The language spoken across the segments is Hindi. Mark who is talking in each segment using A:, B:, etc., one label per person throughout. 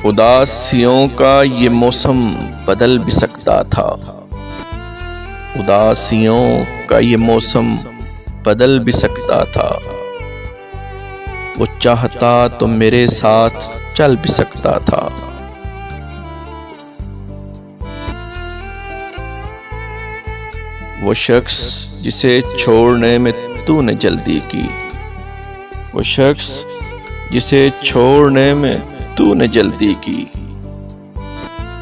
A: उदासियों का ये मौसम बदल भी सकता था। उदासियों का ये मौसम बदल भी सकता था। वो चाहता तो मेरे साथ चल भी सकता था। वो शख्स जिसे छोड़ने में तूने जल्दी की, वो शख्स जिसे छोड़ने में तूने जल्दी की,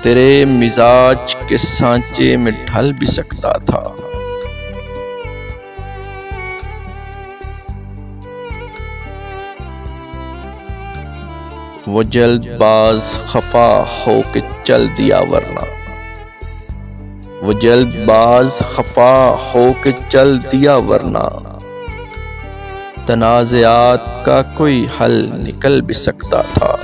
A: तेरे मिजाज के सांचे में ढल भी सकता था। वो जल्दबाज खफा हो के चल दिया वरना, वो जल्दबाज खफा हो के चल दिया वरना, तनाज़ात का कोई हल निकल भी सकता था।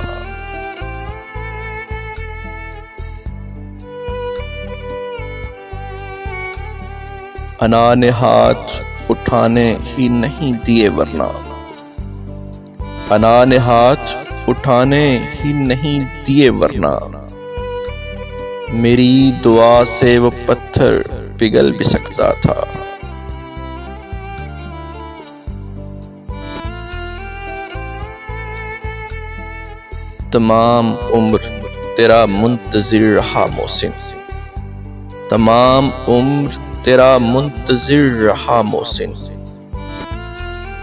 A: अना ने हाथ उठाने ही नहीं दिए वरना, अना ने हाथ उठाने ही नहीं दिए वरना, मेरी दुआ से वो पत्थर पिघल भी सकता था। तमाम उम्र तेरा मुंतज़िर रहा मोहसिन, तमाम उम्र तेरा मुंतज़िर रहा मोहसिन,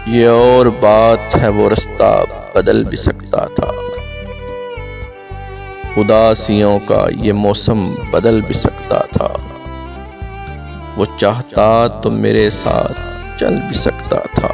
A: ये और बात है वो रास्ता बदल भी सकता था। उदासियों का ये मौसम बदल भी सकता था। वो चाहता तो मेरे साथ चल भी सकता था।